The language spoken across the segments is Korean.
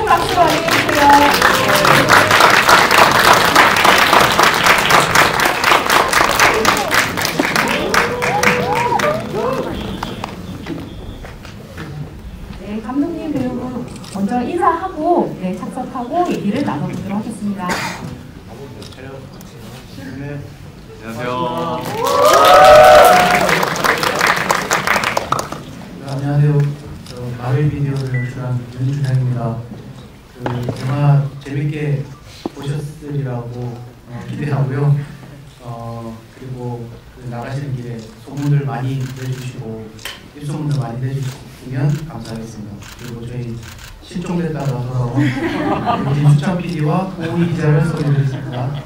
박수 많이 해주세요. 네, 감독님 배우분 먼저 인사하고 착석하고 얘기를 나눠보도록 하겠습니다. 네, 안녕하세요. 안녕하세요. 저 마블 비디오를 연출한 윤준영입니다. 그 영화 재밌게 보셨으리라고 기대하고요. 그리고 그 나가시는 길에 소문들 많이 내주시고 입소문들 많이 내주시면 감사하겠습니다. 그리고 저희 실종됐다가 돌아온 김수찬 PD와 홍희 기자를 소개드리겠습니다.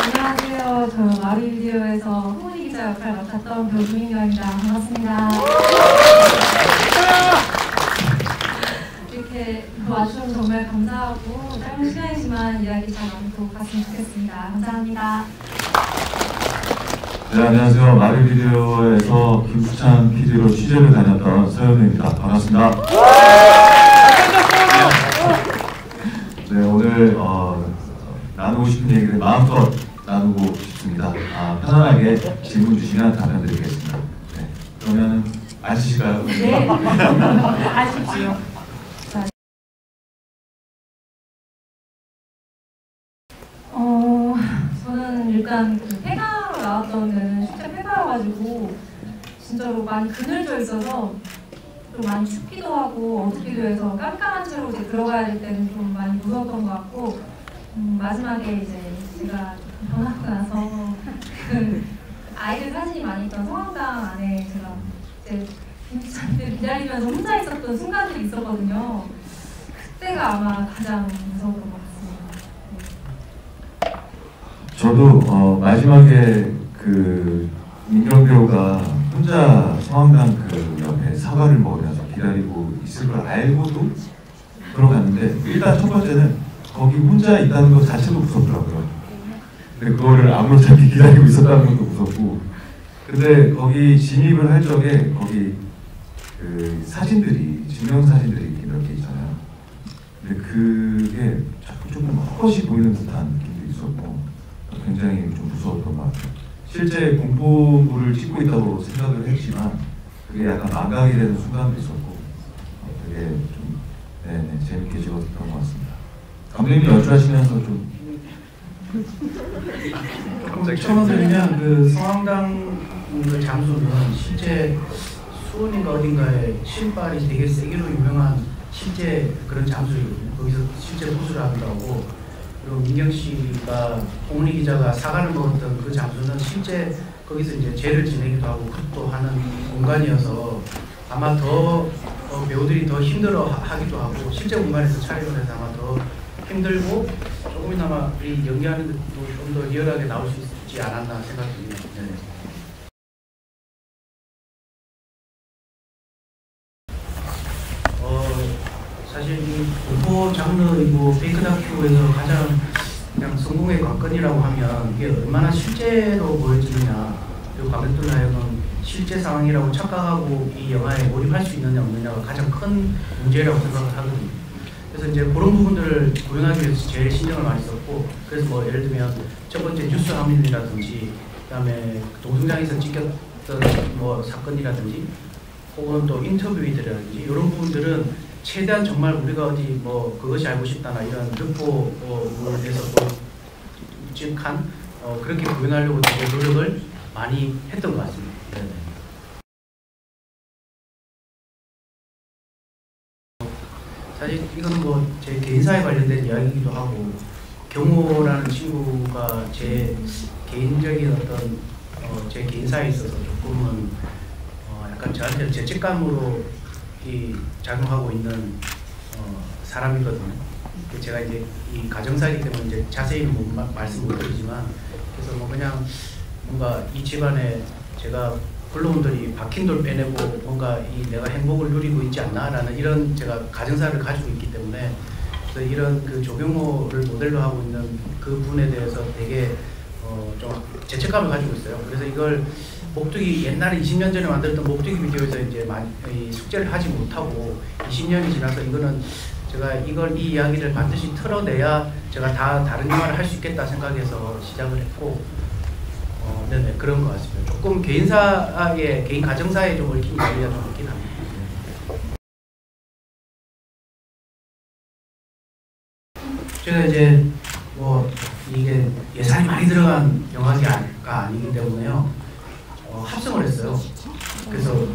안녕하세요. 저 마리비디오에서 홍은희 기자 역할을 맡았던 배우 조민경입니다. 반갑습니다. 이렇게 와주셔서 정말 감사하고 짧은 시간이지만 이야기 잘 나누고 갔으면 좋겠습니다. 감사합니다. 네, 안녕하세요. 마블비디오에서 김수찬 PD로 취재를 다녔던 서현우입니다. 반갑습니다. 네, 오늘 나누고 싶은 얘기를 마음껏 나누고 싶습니다. 편안하게 질문 주시면 답변 드리겠습니다. 네, 그러면 앉으실까요? 네. 아십시오. 저는 일단 그 폐가로 나왔던 데는 실제 폐가여가지고 진짜로 많이 그늘져 있어서 좀 많이 춥기도 하고 어둡기도 해서 깜깜한 채로 이제 들어가야 될 때는 좀 많이 무서웠던 것 같고 마지막에 이제 제가 변하고 나서 그 아이들 사진이 많이 있던 성황당 안에 제가 이제 김수찬을 기다리면서 혼자 있었던 순간들이 있었거든요. 그때가 아마 가장 무서웠던 것 같습니다. 저도 마지막에 그 민경 배우가 혼자 성황당 그 옆에 사과를 먹으면서 기다리고 있을 걸 알고도 들어갔는데 일단 첫 번째는 거기 혼자 있다는 것 자체도 무섭더라고요. 근데 그거를 아무렇지 않게 기다리고 있었다는 것도 무섭고, 근데 거기 진입을 할 적에 거기 그 사진들이 증명사진들이 이렇게 몇 개 있잖아요. 근데 그게 자꾸 조금 헛것이 보이는 듯한 느낌도 있었고 굉장히 좀 무서웠던 것 같아요. 실제 공포물을 찍고 있다고 생각을 했지만 그게 약간 망각이 되는 순간도 있었고 되게 좀 재밌게 찍었던 것 같습니다. 감독님이 연출하시면서 좀 첨언드리면 그 성황당 그 장소는 실제 수원인가 어딘가에 신발이 되게 세기로 유명한 실제 그런 장소이거든요. 거기서 실제 보수를 한다고. 그리고 민경 씨가 홍은희 기자가 사과를 먹었던 그 장소는 실제 거기서 이제 죄를 지내기도 하고 굿도 하는 공간이어서 아마 더 배우들이 더 힘들어 하기도 하고 실제 공간에서 촬영을 해서 아마 더 힘들고 조금이나마 우리 연기하는 것도 좀 더 리얼하게 나올 수 있지 않았나 생각합니다. 네. 사실 이 공포 장르이고 페이크 다큐에서 가장 그냥 성공의 관건이라고 하면 이게 얼마나 실제로 보여지느냐, 그리고 관객들 하여금 실제 상황이라고 착각하고 이 영화에 몰입할 수 있느냐 없느냐가 가장 큰 문제라고 생각을 하거든요. 그래서 이제 그런 부분들을 구현하기 위해서 제일 신경을 많이 썼고, 그래서 뭐 예를 들면 첫 번째 뉴스 화면이라든지 그다음에 동성장에서 찍혔던 뭐 사건이라든지 혹은 또 인터뷰들이라든지 이런 부분들은 최대한 정말 우리가 어디 뭐 그것이 알고 싶다나 이런 르포에 대해서 묵직한 그렇게 구현하려고 되게 노력을 많이 했던 것 같습니다. 네네. 사실 이건 뭐 제 개인사에 관련된 이야기이기도 하고, 경호라는 친구가 제 개인적인 어떤 제 개인사에 있어서 조금은 약간 저한테 죄책감으로 작용하고 있는 사람이거든요. 제가 이제 이 가정사이기 때문에 이제 자세히는 말씀 못 드리지만, 그래서 뭐 그냥 뭔가 이 집안에 제가 근로원들이 박힌 돌 빼내고 뭔가 내가 행복을 누리고 있지 않나라는 이런 제가 가정사를 가지고 있기 때문에, 그래서 이런 그 조경호를 모델로 하고 있는 그 분에 대해서 되게 좀 죄책감을 가지고 있어요. 그래서 이걸 목두기 옛날에 20년 전에 만들었던 목두기 비디오에서 이제 많이 이 숙제를 하지 못하고 20년이 지나서 이거는 제가 이 이야기를 반드시 틀어내야 제가 다 다른 영화를 할 수 있겠다 생각해서 시작을 했고 네네 그런 것 같습니다. 조금 개인사의 개인 가정사에 좀 얽힌 이야기가 좀 있긴 합니다. 제가 이제 뭐 이게 예산이 많이 들어간 영화가 아니기 때문에요. 합성을 했어요. 그래서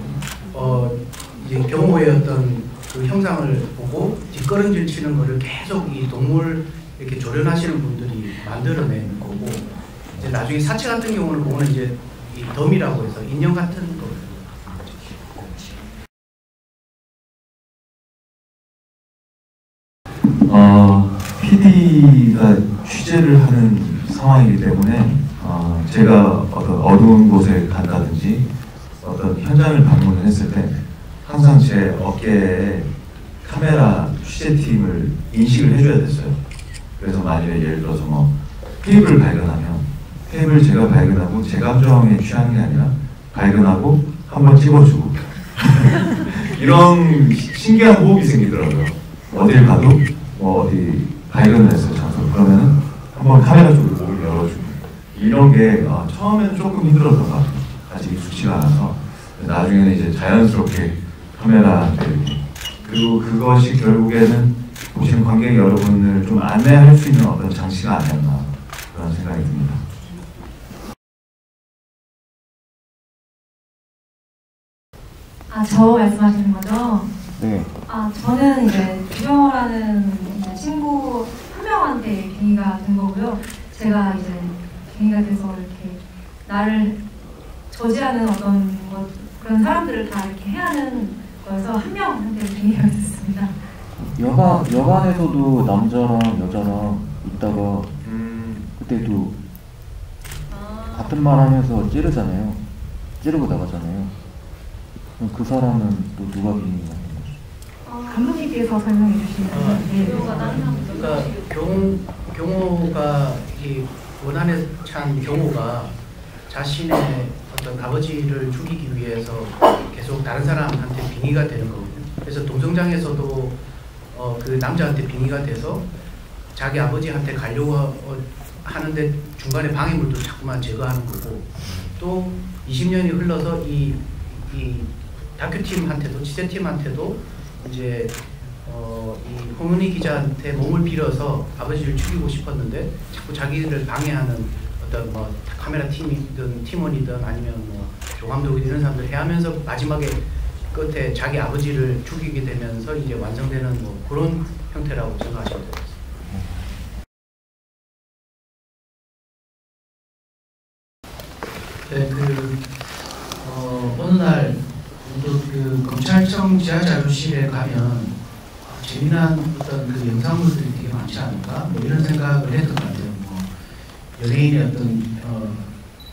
이제 경호의 어떤 그 형상을 보고 뒷걸음질 치는 거를 계속 이 동물 이렇게 조련하시는 분들이 만들어낸 거고 이제 나중에 사체 같은 경우는 보면 이제 이 덤이라고 해서 인형 같은 거. PD가 취재를 하는 상황이기 때문에 제가 어떤 어두운 곳에 간다든지 어떤 현장을 방문을 했을 때 항상 제 어깨에 카메라 취재팀을 인식을 해줘야 됐어요. 그래서 만일에 예를 들어서 뭐 테이블을 발견하면 테이블을 제가 발견하고 제 감정에 취하는 게 아니라 발견하고 한번 찍어주고 이런 신기한 호흡이 생기더라고요. 어딜 가도 뭐 어디 발견을 했어요, 장소. 그러면은 한번 카메라 쪽으로 목을 열어주고 이런 게 처음에는 조금 힘들었던 것 같아요. 아직 익숙치가 않아서 나중에는 이제 자연스럽게 카메라한테 이렇게 그리고 그것이 결국에는 보시는 관객 여러분을 좀 안내할 수 있는 어떤 장치가 아니었나 그런 생각이 듭니다. 저 말씀하시는 거죠? 네. 저는 이제 주경호라는 친구 한 명한테 빙의가 된 거고요. 제가 이제 빙의가 돼서 이렇게 나를 저지하는 어떤 그런 사람들을 다 이렇게 해하는 거여서 한 명한테 빙의가 됐습니다. 여관에서도 남자랑 여자랑 있다가 그때도 같은 말 하면서 찌르잖아요. 찌르고 나가잖아요. 그럼 그 사람은 또 누가 빙의가 된 거죠? 감독님께서 설명해 주시면 그러니까 경호가 이 원한에 찬 경호가 자신의 어떤 아버지를 죽이기 위해서 계속 다른 사람한테 빙의가 되는 거거든요. 그래서 동성장에서도 그 남자한테 빙의가 돼서 자기 아버지한테 가려고 하는데 중간에 방해물도 자꾸만 제거하는 거고 또 20년이 흘러서 이 다큐팀한테도 취재팀한테도 이제 이 홍은희 기자한테 몸을 빌어서 아버지를 죽이고 싶었는데 자꾸 자기를 방해하는 어떤 뭐 카메라 팀이든 팀원이든 아니면 뭐 조감독이든 이런 사람들 해하면서 마지막에 끝에 자기 아버지를 죽이게 되면서 이제 완성되는 뭐 그런 형태라고 생각하시면 됩니다. 네, 어느 날 그 검찰청 지하자료실에 가면 재미난 어떤 그 영상물들이 되게 많지 않을까? 뭐 이런 생각을 했던 것 같아요. 뭐 연예인의 어떤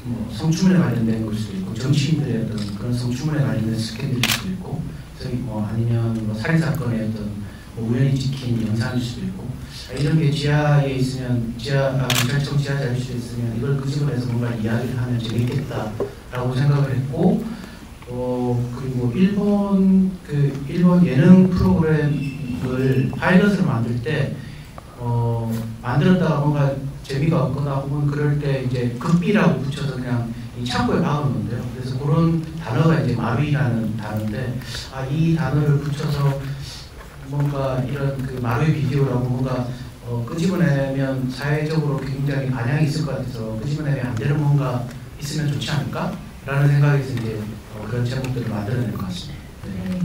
뭐 성추문에 관련된 걸 수도 있고 정치인들의 어떤 그런 성추문에 관련된 스캔들일 수도 있고 뭐 아니면 뭐 살인 사건의 어떤 뭐 우연히 찍힌 영상일 수도 있고 이런 게 지하에 있으면 검찰청 지하자료실에 있으면 이걸 끄집어내서 뭔가 이야기를 하면 재밌겠다라고 생각을 했고 그리고 일본 예능 프로그램을 파일럿을 만들 때 만들었다가 뭔가 재미가 없거나 혹은 그럴 때 이제 극비라고 붙여서 그냥 이 창고에 박아놓는데요. 그래서 그런 단어가 이제 마루이라는 단어인데 이 단어를 붙여서 뭔가 이런 그 마루이 비디오라고 뭔가 끄집어내면 사회적으로 굉장히 반향이 있을 것 같아서 끄집어내면 안 되는 뭔가 있으면 좋지 않을까? 라는 생각에서 이제 그런 제목들을 만들어낸 것 같습니다. 네.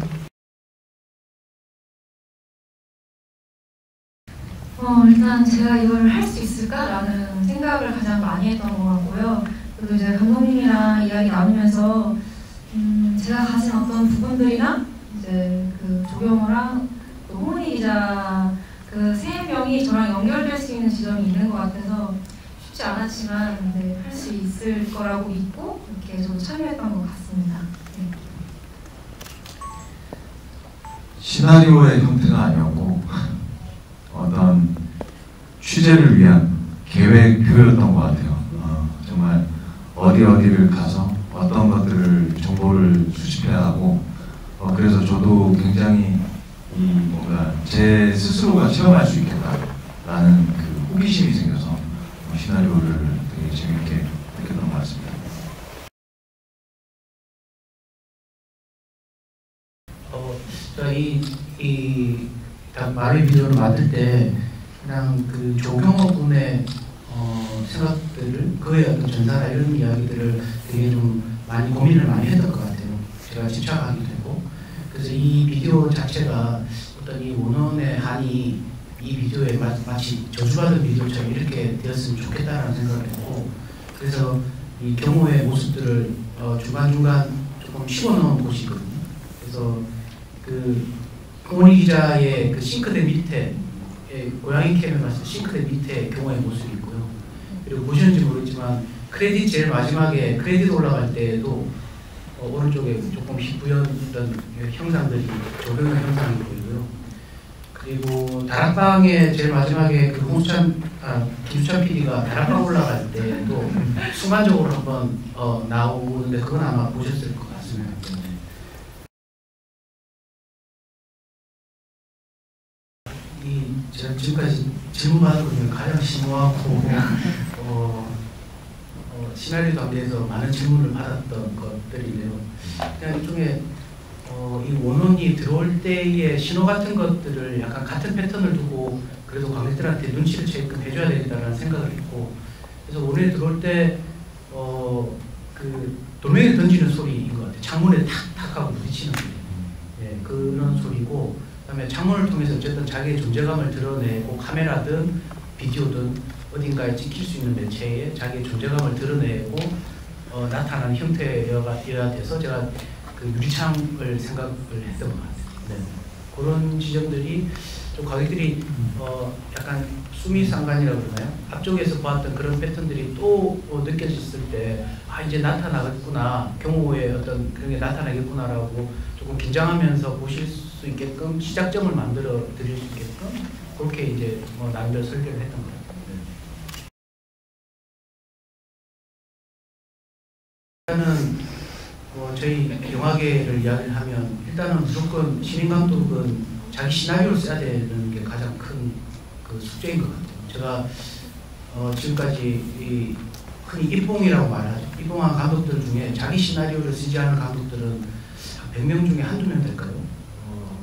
일단 제가 이걸 할 수 있을까라는 생각을 가장 많이 했던 것 같고요. 그리고 이제 감독님이랑 이야기 나누면서 제가 가진 어떤 부분들이나 이제 그 조경호랑 또 홍은희 기자 그 세 명이 저랑 연결될 수 있는 지점이 있는 것 같아서 쉽지 않았지만 네, 할 수 있을 거라고 믿고 이렇게 좀 참여했던 것 같습니다. 네. 시나리오의 형태가 아니었고 어떤 취재를 위한 계획표였던 것 같아요. 정말 어디를 가서 어떤 그런 것들을 정보를 수집해야 하고 그래서 저도 굉장히 이 뭔가 제 스스로가 체험할 수 있겠다라는 그 호기심이 생겨서 시나리오를 되게 재밌게 느꼈던 것 같습니다. 이 마루의 비디오를 만들 때 그냥 그 조경호 군의 생각들을 그의 어떤 전사나 이런 이야기들을 되게 좀 많이 고민을 많이 했던 것 같아요. 제가 집착하게 되고 그래서 이 비디오 자체가 어떤 이 원원의 한이 이 비디오에 마치 저주받은 비디오처럼 이렇게 되었으면 좋겠다라는 생각을 했고 그래서 이 경호의 모습들을 중간중간 조금 집어넣은 곳이거든요. 그래서 그 홍원희 기자의 그 싱크대 밑에 고양이 캠에 봤을 때 싱크대 밑에 경호의 모습이 있고요. 그리고 보셨는지 모르겠지만 크레딧 제일 마지막에 크레딧 올라갈 때에도 오른쪽에 조금 희뿌연했던 형상들이 조경의 형상이 보이고요. 그리고 다락방의 제일 마지막에 그 김수찬 PD가 다락방 올라갈 때도 순간적으로 한번 나오는데 그건 아마 보셨을 것 같습니다. 제가 지금까지 질문받은 것 중에 가장 심오하고 시나리오 단계에서 많은 질문을 받았던 것들인데요. 그냥 일종의 이 원원이 들어올 때의 신호 같은 것들을 약간 같은 패턴을 두고 그래도 관객들한테 눈치를 채게끔 해줘야 되겠다는 생각을 했고 그래서 원원이 들어올 때 그 돌멩이를 던지는 소리인 것 같아요. 창문에 탁탁 하고 부딪히는 소리. 예, 그런 소리고 그다음에 창문을 통해서 어쨌든 자기의 존재감을 드러내고 카메라든 비디오든 어딘가에 찍힐 수 있는 매체에 자기의 존재감을 드러내고 나타나는 형태여야 돼서 제가 그 유리창을 생각을 했던 것 같아요. 네. 그런 지점들이 좀 관객들이 약간 수미상관이라고 그러나요? 앞쪽에서 보았던 그런 패턴들이 또 느껴졌을 때 아 이제 나타나겠구나 경호의 어떤 그런 게 나타나겠구나라고 조금 긴장하면서 보실 수 있게끔 시작점을 만들어 드릴 수 있게끔 그렇게 이제 나름대로 설계를 했던 것 같아요. 일단은 저희 영화계를 이야기를 하면 일단은 무조건 신인 감독은 자기 시나리오를 써야 되는 게 가장 큰 그 숙제인 것 같아요. 제가 지금까지 흔히 입봉이라고 말하죠. 입봉한 감독들 중에 자기 시나리오를 쓰지 않은 감독들은 100명 중에 한두 명 될까요?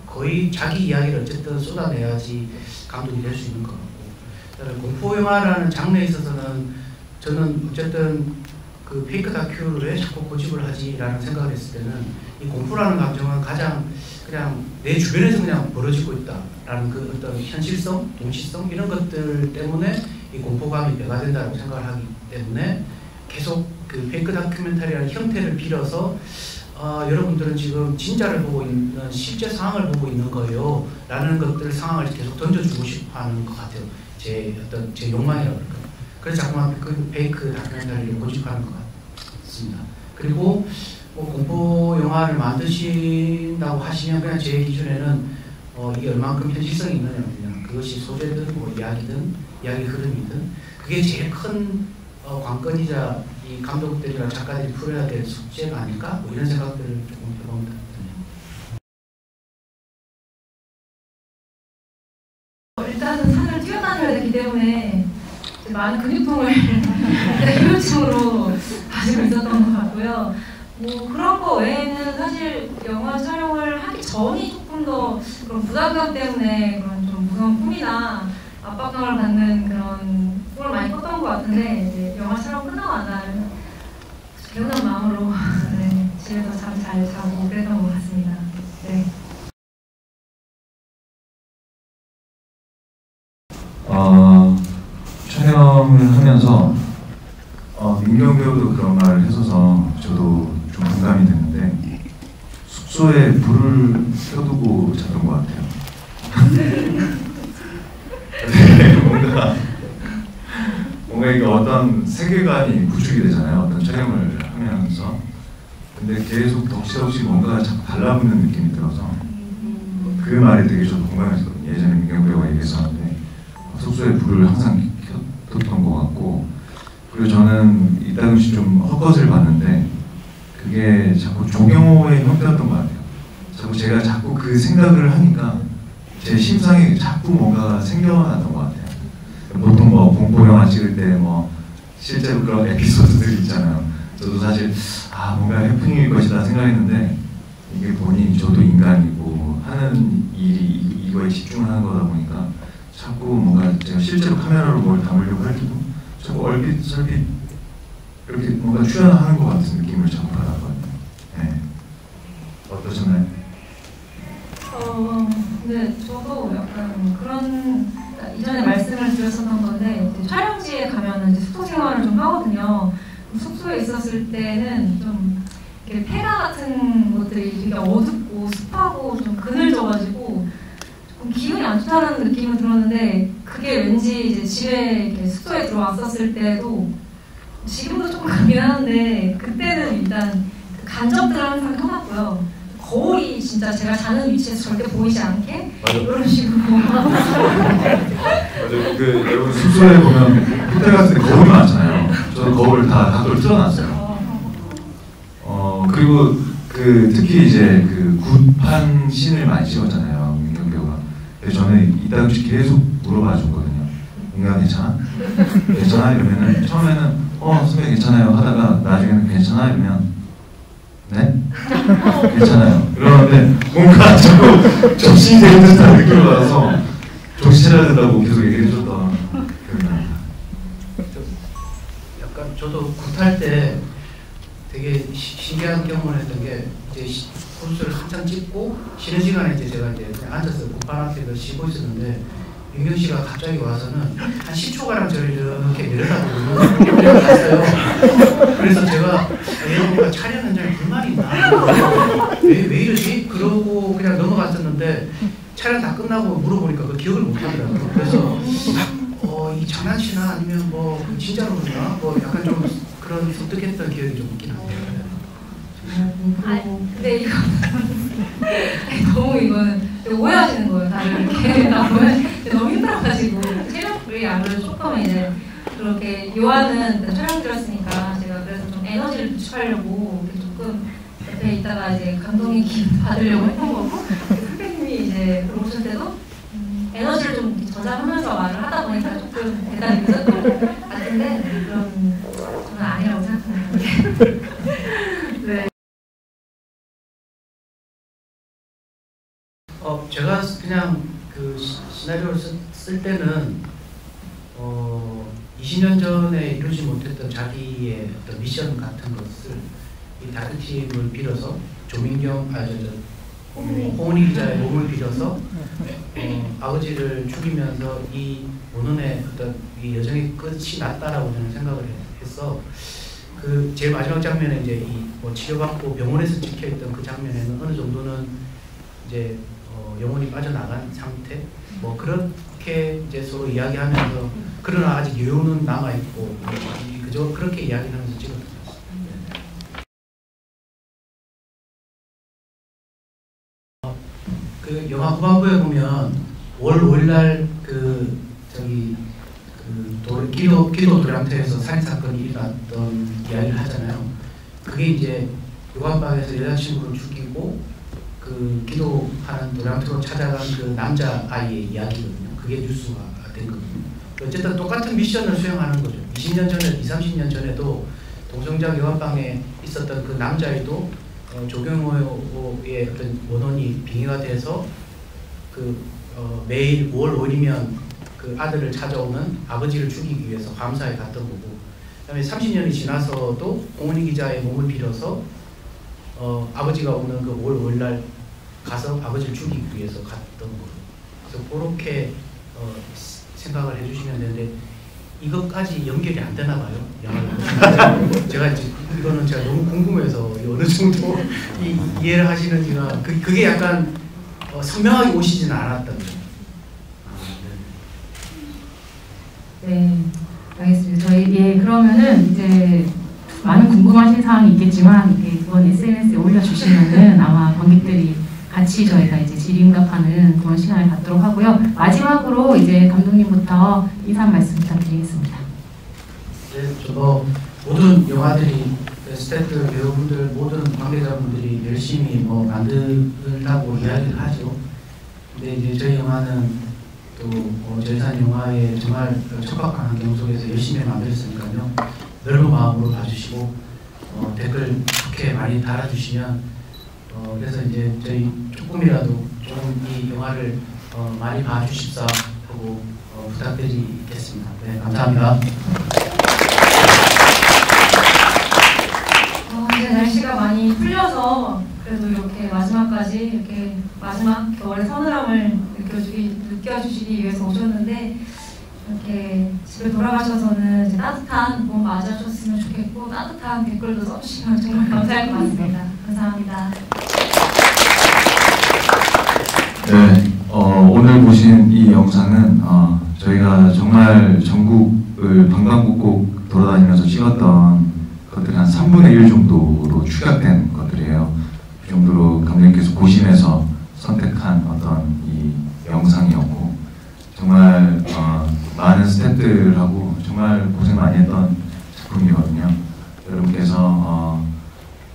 거의 자기 이야기를 어쨌든 쏟아내야지 감독이 될 수 있는 것 같고 공포 영화라는 장르에 있어서는 저는 어쨌든 그 페이크 다큐를 왜 자꾸 고집을 하지라는 생각을 했을 때는 이 공포라는 감정은 가장 그냥 내 주변에서 그냥 벌어지고 있다라는 그 어떤 현실성, 동시성 이런 것들 때문에 이 공포감이 배가 된다고 생각을 하기 때문에 계속 그 페이크 다큐멘터리라는 형태를 빌어서 여러분들은 지금 진짜를 보고 있는 실제 상황을 보고 있는 거예요 라는 것들 상황을 계속 던져주고 싶어 하는 것 같아요. 제 욕망이라고 할까요? 그래서 자꾸만 그 페이크 다큐멘터리를 고집하는 것 같습니다. 그리고 공포 영화를 만드신다고 하시면 그냥 제 기준에는 이게 얼만큼 현실성이 있느냐 그것이 소재든 이야기든 이야기 흐름이든 그게 제일 큰 관건이자 이 감독들이나 작가들이 풀어야 될 숙제가 아닐까 이런 생각들을 조금 해봅니다. 일단은 산을 뛰어다녀야 되기 때문에 많은 근육통을 효율적으로 가지고 있었던 것 같고요. 그런 거 외에는 사실 영화 촬영을 하기 전이 조금 더 그런 부담감 때문에 그런 좀 무서운 꿈이나 압박감을 받는 그런 꿈을 많이 꿨던 것 같은데 이제 영화 촬영 끝나고 나면 개운한 마음으로 네, 집에서 잠 잘 자고 그랬던 것 같습니다. 네. 촬영을 하면서 민경 배우도 그런 말을 했어서 저도 좀 공감이 됐는데 숙소에 불을 켜두고 잤던 것 같아요. 뭔가 이게 어떤 세계관이 구축이 되잖아요. 어떤 촬영을 하면서. 근데 계속 덕지덕지 뭔가가 자꾸 달라붙는 느낌이 들어서 그 말이 되게 저도 공감했거든요. 예전에 민경 배우가 얘기했었는데 숙소에 불을 항상 켰던 것 같고 그리고 저는 이따금씩 좀 헛것을 봤는데 그게 자꾸 조경호의 형태였던 것 같아요. 자꾸 그 생각을 하니까 제 심상에 자꾸 뭔가 생겨났던 것 같아요. 보통 뭐 공포 영화 찍을 때 뭐 실제로 그런 에피소드들 있잖아요. 저도 사실 뭔가 해프닝일 것이다 생각했는데 이게 본인이 저도 인간이고 하는 일이 이거에 집중하는 거다 보니까 자꾸 뭔가 제가 실제로 카메라로 뭘 담으려고 할 때도 자꾸 얼핏설핏 이렇게 뭔가 출연하는 것 같은 느낌을 자꾸 받았거든요. 네. 어떠셨나요? 네, 저도 약간 그런 이전에 말씀을 드렸었던 건데 촬영지에 가면은 이제 숙소 생활을 좀 하거든요. 숙소에 있었을 때는 좀 이렇게 폐가 같은 것들이 되게 어둡고 습하고 좀 그늘져가지고 조금 기분이 안 좋다는 느낌은 들었는데 그게 왠지 이제 집에 이렇게 숙소에 들어왔었을 때도 지금도 조금 그렇긴 하는데 그때는 일단 그 간접들은 항상 켜놨고요. 거울이 진짜 제가 자는 위치에서 절대 보이지 않게 이런 식으로 맞아요. 여러분 숙소에 보면 호텔 같은 데 거울이 많잖아요. 저는 거울을 다들 틀어놨어요. 그리고 특히 이제 굿판 씬을 많이 찍었잖아요. 민경 배우가. 그래서 저는 이따금씩 계속 물어봐 줬거든요. 민경 괜찮아? 괜찮아? 이러면은 처음에는 선배 괜찮아요 하다가 나중에는 괜찮아? 이러면 네? 괜찮아요. 그러는데 뭔가 자꾸 정신이 되는 듯한 느낌을 받아서 정신 차려야 된다고 계속 얘기해 줬던 기억이 납니다. 약간 저도 굿할 때 되게 신기한 경험을 했던 게 이제 코스를 한참 찍고 쉬는 시간에 이제 제가 이제 그냥 앉아서 굿판 앞에서 쉬고 있었는데 민경 씨가 갑자기 와서는 한 10초가량 저를 이렇게 내려다보고 갔어요. 그래서 제가 얘가 촬영 현장에 불만이 있나? 왜 이러지? 그러고 그냥 넘어갔었는데 촬영 다 끝나고 물어보니까 그 기억을 못 하더라고요. 그래서 이 장난치나 아니면 뭐 진짜로 그러나 뭐 약간 좀 그런 섬뜩했던 기억이 좀 있긴 한데요. 근데 이거 너무 이거는 오해하시는 거예요. 다들 이렇게 너무 힘들어가지고 체력이 아무래도 조금 이제 그렇게 요한은 촬영 들었으니까 제가 그래서 좀 에너지를 비축하려고 조금 옆에 있다가 이제 감독의 기운 받으려고 했던 거고 선배님이 이제 들어오실 때도 에너지를 좀 저장하면서 말을 하다 보니까 조금 대단히 늦었던 것 같은데 그런 저는 아니라고 생각합니다. 네. 제가 그냥 그 시나리오를 쓸 때는 20년 전에 이루지 못했던 자기의 어떤 미션 같은 것을 이 다크팀을 빌어서 조민경, 홍은희 기자의 몸을 빌어서 아버지를 죽이면서 이 원혼의 어떤 이 여정의 끝이 났다라고 저는 생각을 했어. 그 제일 마지막 장면에 이제 뭐 치료받고 병원에서 찍혀있던 그 장면에는 어느 정도는 이제 영혼이 빠져나간 상태, 뭐 그렇게 이제 서로 이야기하면서 그러나 아직 여유는 남아 있고 그저 그렇게 이야기하면서 찍었던 것 같습니다. 그 영화 후반부에 보면 월 5일날 기도 도량터에서 살인 사건이 일어났던 이야기를 하잖아요. 그게 이제 요한방에서 여자친구를 죽이고 그 기도하는 도량터로 찾아간 그 남자 아이의 이야기거든요. 그게 뉴스가 된 거거든요. 어쨌든 똑같은 미션을 수행하는 거죠. 20년 전에, 30년 전에도 동성장 요한방에 있었던 그 남자애도 조경호의 어떤 원혼이 빙의가 돼서 매일 5월 5일이면 그 아들을 찾아오는 아버지를 죽이기 위해서 감사에 갔던 거고, 그다음에 30년이 지나서도 홍은희 기자의 몸을 빌어서 아버지가 오는 그 5월 5일 날 가서 아버지를 죽이기 위해서 갔던 거고, 그래서 그렇게 생각을 해주시면 되는데 이것까지 연결이 안 되나 봐요. 제가 이거는 제가 너무 궁금해서 어느 정도 이해를 하시는지가 그게 약간 선명하게 오시지는 않았던 거예요. 네, 알겠습니다. 저희 그러면은 이제 많은 궁금하신 사항이 있겠지만 그건 SNS에 올려주시면은 아마 관객들이 같이 저희가 이제 질의응답하는 그런 시간을 갖도록 하고요. 마지막으로 이제 감독님부터 인사 말씀 부탁드리겠습니다. 네, 모든 영화들이 스태프, 배우분들, 모든 관계자분들이 열심히 뭐 만들라고 이야기를 하죠. 근데 이제 저희 영화는 또 저예산 영화에 정말 척박한 환경 속에서 열심히 만들었으니까요. 넓은 마음으로 봐주시고 댓글 좋게 많이 달아주시면 그래서 이제 저희 조금이라도 조금 이 영화를 많이 봐주십사 하고 부탁드리겠습니다. 네, 감사합니다. 이제 날씨가 많이 풀려서 그래도 이렇게 마지막까지 이렇게 마지막 겨울의 서늘함을 느껴주시기 위해서 오셨는데 이렇게 집에 돌아가셔서는 이제 따뜻한 봄 맞이하셨으면 좋겠고 따뜻한 댓글도 써주시면 정말 감사할 것 같습니다. 감사합니다. 네, 오늘 보신 이 영상은 저희가 정말 전국을 방방곡곡 돌아다니면서 찍었던 것들이 한 3분의 1 정도로 축약된 것들이에요. 그 정도로 감독님께서 고심해서 선택한 어떤 이 영상이었고 정말 많은 스태프들하고 정말 고생 많이 했던 작품이거든요. 여러분께서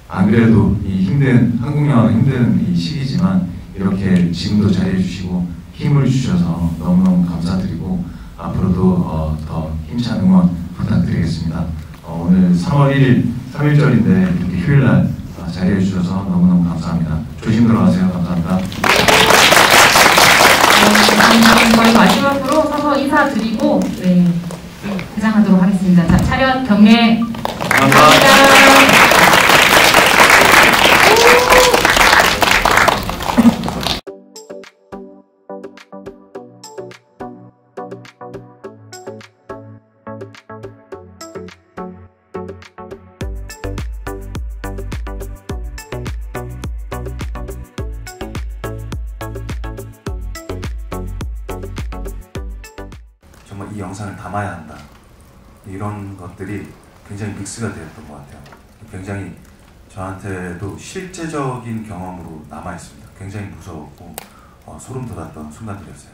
안 그래도 이 힘든 한국 영화가 힘든 이 시기지만 이렇게 지금도 자리해 주시고 힘을 주셔서 너무너무 감사드리고 앞으로도 더 힘찬 응원 부탁드리겠습니다. 오늘 3월 1일 3일절인데 이렇게 휴일날 자리해 주셔서 너무너무 감사합니다. 조심 들어가세요. 감사합니다. 저희 마지막으로 서서 인사드리고 퇴장하도록 하겠습니다. 자, 차렷 경례. 감사합니다. 정말 이 영상을 담아야 한다. 이런 것들이 굉장히 믹스가 되었던 것 같아요. 굉장히 저한테도 실제적인 경험으로 남아있습니다. 굉장히 무서웠고 소름 돋았던 순간들이었어요.